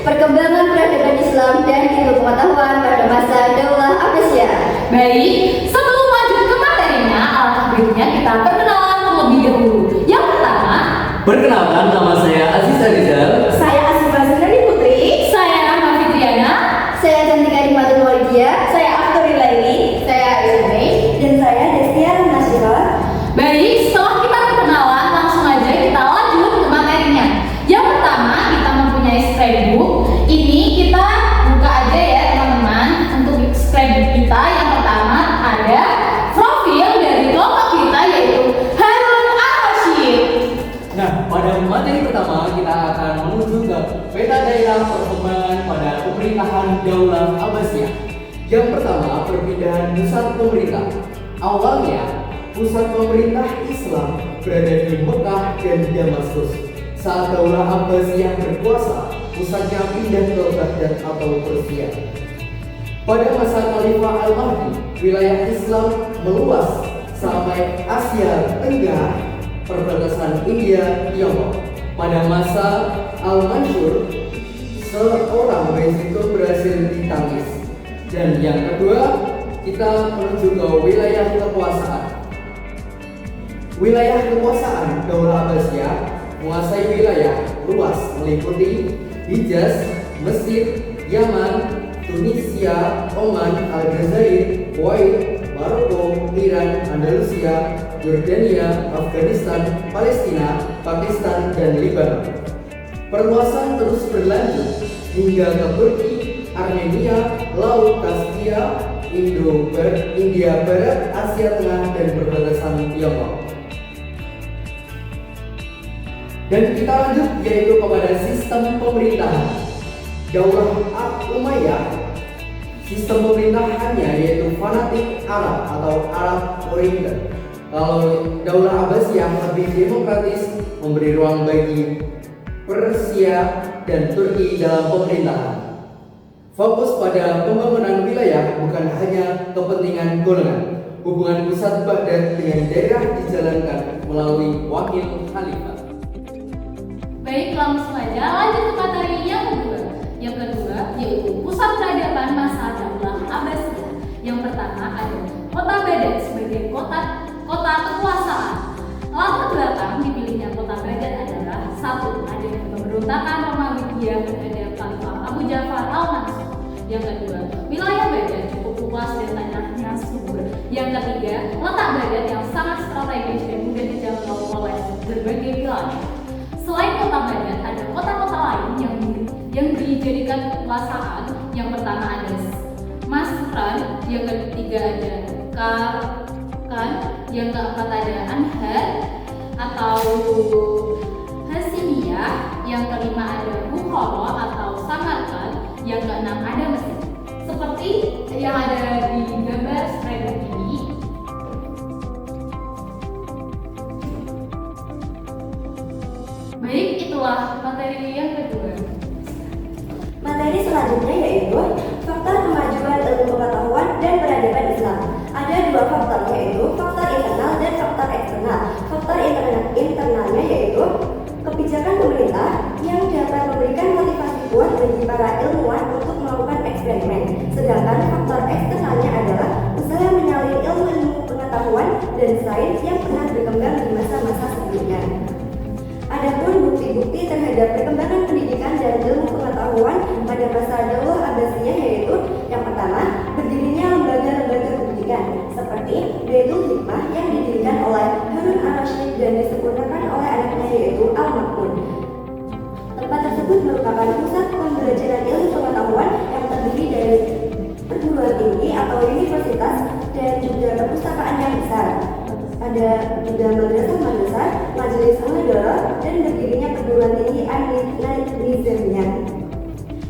Perkembangan peradaban Islam dan ilmu pengetahuan pada masa Daulah Abbasiyah. Baik, sebelum lanjut ke materinya, alangkah baiknya kita perkenalan terlebih dahulu. Yang pertama, perkenalkan, nama saya Aziz Rizal. Saya Asifah Sunnadi Putri. saya Rahma Fitriana. Saya Cantika Rimatul Walidia. Saya Afturi Laili. Saya Aisyah Mei. Dan saya Destia Nasyira. Baik, setelah kita perkenalan, langsung aja kita lanjut ke materinya. Yang pertama, kita mempunyai scrapbook. Ini kita buka aja ya teman-teman. Untuk scrapbook kita, yang pertama ada profil dari kelompok kita yaitu Harun Ar-Rasyid. Nah, pada materi pertama kita akan menuju ke peta daerah perkembangan pada pemerintahan Daulah Abbasiyah. Yang pertama, perpindahan pusat pemerintah. Awalnya, pusat pemerintah Islam berada di Mekah dan Damaskus. Saat Daulah Abbasiyah berkuasa, pusatnya pindah ke Baghdad atau Persia. Pada masa Khalifah Al-Mahdi, wilayah Islam meluas sampai Asia Tenggara, perbatasan India, Tiongkok. Pada masa Al-Mansur, seorang Resiko berhasil ditangkis. Dan yang kedua, kita menuju ke wilayah kekuasaan. Wilayah kekuasaan Daulah Abbasiyah menguasai wilayah luas meliputi Hijaz, Mesir, Yaman, Tunisia, Oman, Aljazair, Kuwait, Maroko, Iran, Andalusia, Yordania, Afghanistan, Palestina, Pakistan, dan Lebanon. Perluasan terus berlanjut hingga ke Turki, Armenia, Laut Kaspia, India Barat, Asia Tengah, dan perbatasan Tiongkok. Dan kita lanjut yaitu kepada sistem pemerintahan. Daulah Umayyah, sistem pemerintahannya yaitu fanatik Arab atau Arab Oriental. Kalau Daulah Abbasiyah lebih demokratis, memberi ruang bagi Persia dan Turki dalam pemerintahan. Fokus pada pembangunan wilayah bukan hanya kepentingan golongan. Hubungan pusat Baghdad dengan daerah dijalankan melalui wakil khalifah. Baik, langsung aja lanjut ke materi yang kedua. Yang kedua yaitu pusat peradaban masa Daulah Abbasiyah. Yang pertama ada kota Baghdad sebagai kota kekuasaan. Latar belakang dipilihnya kota Baghdad adalah satu, adanya pemberontakan Romawi terhadap Khalifah Abu Ja'far Al-Mansur. Yang kedua, wilayah Baghdad cukup luas dan tanahnya subur. Yang ketiga, letak Baghdad yang sangat strategis dan mudah dijangkau oleh berbagai wilayah. Selain kota Baghdad, ada kota-kota lain yang dijadikan kekuasaan. Yang pertama ada Masran, yang ketiga ada Karkan, yang keempat ada Anhar atau Hasimiyah, yang kelima ada Bukhara atau Samarkand, yang keenam ada Mesir. Seperti yang ada di gambar screenshot ini. Baik, itulah materi yang kedua. Materi selanjutnya yaitu faktor kemajuan ilmu pengetahuan dan peradaban Islam. Ada dua faktor yaitu faktor internal dan faktor eksternal. Faktor internalnya yaitu kebijakan pemerintah yang dapat memberikan motivasi kuat bagi para ilmuwan untuk melakukan eksperimen. Sedangkan faktor eksternalnya adalah usaha menyalin ilmu-ilmu pengetahuan dan sains yang pernah berkembang di masa-masa sebelumnya. Adapun bukti-bukti terhadap perkembangan pendidikan dan ilmu pengetahuan pada masa Daulah Abbasiyah yaitu yang pertama, berdirinya lembaga-lembaga pendidikan seperti Baitul Hikmah yang didirikan oleh Harun Ar-Rasyid dan disempurnakan oleh anaknya yaitu Al-Makmun. Tempat tersebut merupakan pusat pembelajaran ilmu pengetahuan yang terdiri dari perguruan tinggi atau universitas dan juga perpustakaan yang besar. Ada juga madrasah, majelis al-hadara, dan berdirinya perguruan tinggi An-Nizamiyah.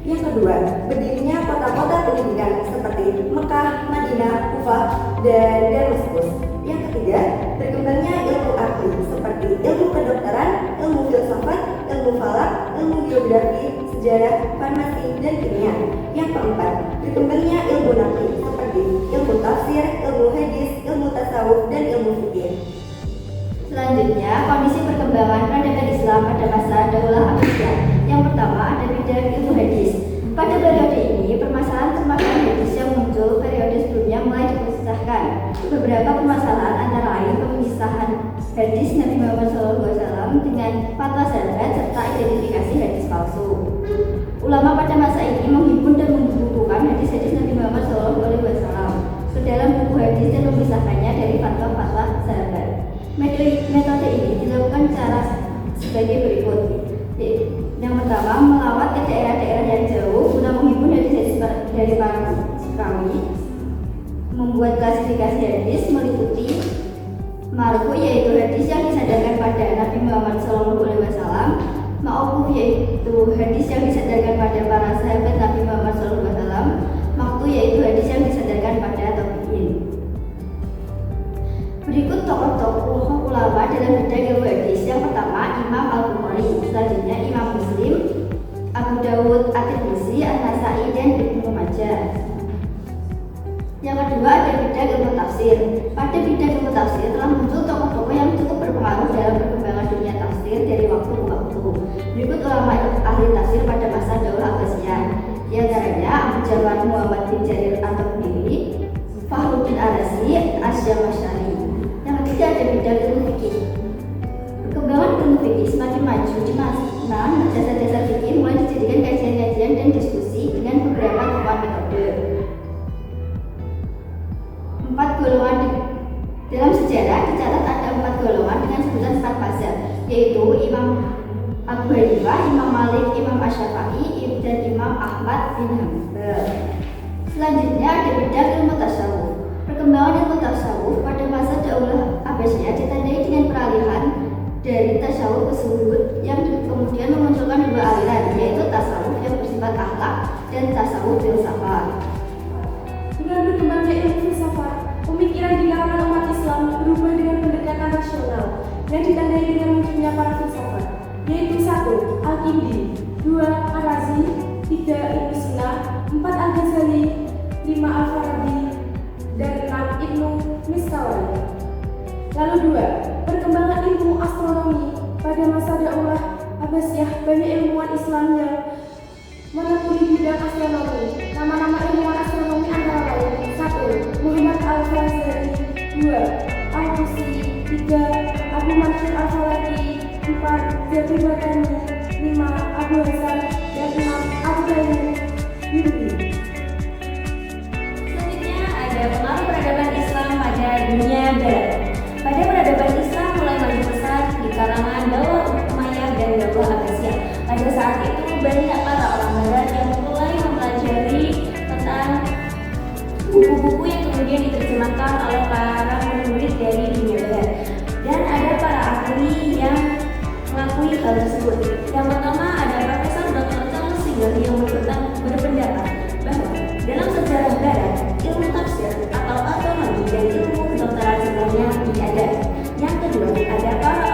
Yang kedua, berdirinya kota-kota pendidikan seperti dan Damaskus. Yang ketiga, berkembangnya ilmu akli seperti ilmu kedokteran, ilmu filsafat, ilmu falak, ilmu geografi, sejarah, farmasi, dan kimia. Yang keempat, berkembangnya ilmu naqli seperti ilmu tafsir, ilmu hadis, ilmu tasawuf, dan ilmu fikih. Selanjutnya, kondisi perkembangan peradaban Islam pada masa Daulah Abbasiyah. Yang pertama, ada bidang ilmu hadis. Pada periode ini, permasalahan hadis yang muncul periode sebelumnya mulai dipisahkan. Beberapa permasalahan antara lain pemisahan hadis Nabi Muhammad SAW dengan fatwa sahabat serta identifikasi hadis palsu. Ulama pada masa ini menghimpun dan membukukan hadis-hadis Nabi Muhammad SAW ke dalam buku hadis dan memisahkannya dari fatwa-fatwa sahabat. Metode ini dilakukan secara sebagai berikut. Yang pertama, melawat ke daerah-daerah yang jauh guna menghimpun hadis-hadis dari para perawi, membuat klasifikasi hadis meliputi marfu yaitu hadis yang disandarkan pada Nabi Muhammad SAW, mauquf yaitu hadis yang disandarkan pada para sahabat Nabi Muhammad SAW, maqtu yaitu hadis yang disandarkan pada tabi'in. Berikut tokoh-tokoh ulama dalam bidang ilmu hadis. Yang pertama, Imam Al-Bukhari, selanjutnya Imam Muslim, Abu Dawud, At-Tirmidzi, An-Nasa'i, dan Ibnu Majah. Yang kedua, ada bidang ilmu tafsir. Pada bidang ilmu tafsir telah muncul tokoh-tokoh yang cukup berpengaruh dalam perkembangan dunia tafsir dari waktu ke waktu. Berikut ulama ahli tafsir pada masa Daulah Abbasiyah. Di antaranya Abu Ja'far Muhammad bin Jarir At-Tabari, Fakhruddin Ar-Razi, Asy-Syamakhsyari. Yang ketiga, ada bidang ilmu fikih. Perkembangan ilmu fikih semakin maju di mana dasar-dasar fikih mulai dijadikan kajian-kajian dan diskusi dengan beberapa temuan metode. 4 golongan dalam sejarah dicatat ada 4 golongan dengan sebutan 4 mazhab, yaitu Imam Abu Hanifah, Imam Malik, Imam Asy-Syafi'i, dan Imam Ahmad bin Hanbal. Selanjutnya ada bidang ilmu tasawuf. Perkembangan ilmu tasawuf pada masa Daulah Abbasiyah ditandai dengan peralihan dari tasawuf ke zuhud yang kemudian memunculkan 2 aliran, yaitu tasawuf yang bersifat akhlak dan tasawuf filsafat. Dengan berkembangnya ilmu filsafat, pemikiran di kalangan umat Islam berubah dengan pendekatan rasional yang ditandai dengan munculnya para filsafat, yaitu 1. Al-Kindi, 2. Ar-Razi, 3. Ibnu Sina, 4. Al-Ghazali, 5. Al-Farabi, dan 6. Ibnu Miskawai. Lalu 2. Perkembangan ilmu astronomi. Pada masa Daulah Abbasiyah, banyak ilmuwan Islam yang menekuni bidang astronomi. Nama-nama ilmuwan astronomi antara lain: 1. Muhammad Al-Fazari, 2. Al-Qusi, 3. Abu Mansur Al-Falaki, 4. Jabir Batani, 5. Abu Hasan, dan 6. Abu Hayyan Yurbi. Selanjutnya ada pengaruh peradaban Islam pada dunia barat. Pada peradaban Islam mulai maju pesat di kalangan Daulah Umayyah dan Daulah Abbasiyah. Pada saat itu banyak para orang barat yang mulai mempelajari tentang buku-buku yang kemudian diterjemahkan oleh para murid dari dunia barat. Dan ada para ahli yang mengakui hal tersebut. Yang pertama ada Profesor Dr. Charles Singer yang berpendapat bahwa dalam sejarah barat, ilmu tafsir atau astronomi dan ilmu kedokteran sebenarnya tidak ada. Yang kedua, ada para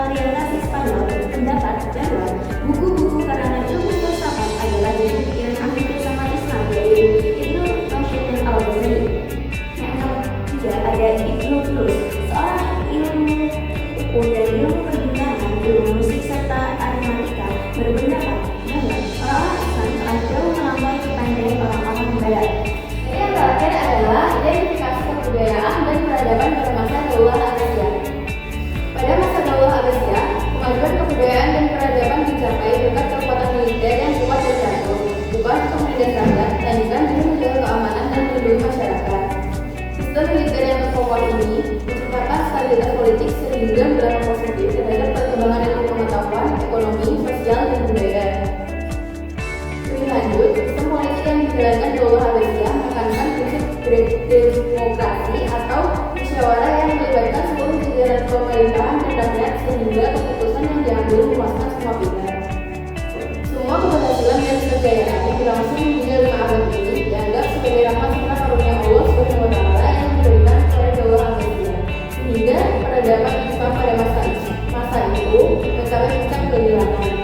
orientasi Spanyol berpendapat bahwa buku-buku karangan ilmu filsafat adalah dari pikiran ahli filsafat Islam, yaitu Ibnu Rushd dan Al-Ghazali. Yang ketiga, ada Ibnu Tulus, seorang ilmu hukum dan ilmu perbintangan, ilmu musik serta aritmatika, berpendapat bahwa orang-orang Islam telah jauh melampaui kepandaian orang-orang barat. Yang terakhir adalah identifikasi kebudayaan dan peradaban pada masa Daulah Abbasiyah. Pada masa Daulah Abbasiyah, kemajuan kebudayaan dan peradaban dicapai berkat kekuatan militer yang kuat dan jatuh, bukan untuk mendasarkan, melainkan demi menjaga keamanan dan melindungi masyarakat. Sistem militer yang terkokoh ini menciptakan stabilitas politik sehingga berdampak positif terhadap perkembangan ilmu pengetahuan, ekonomi, sosial, dan budaya. Lebih lanjut, sistem politik yang dijalankan Daulah Abbasiyah menekankan prinsip demokrasi atau musyawarah yang melibatkan seluruh jajaran pemerintahan dan rakyat sehingga keputusan yang diambil memuaskan semua pihak. Semua keberhasilan dan kejayaan yang berlangsung hingga 5 abad ini dianggap sebagai rahmat serta karunia Allah SWT yang diberikan mencapai puncak kegemilangan.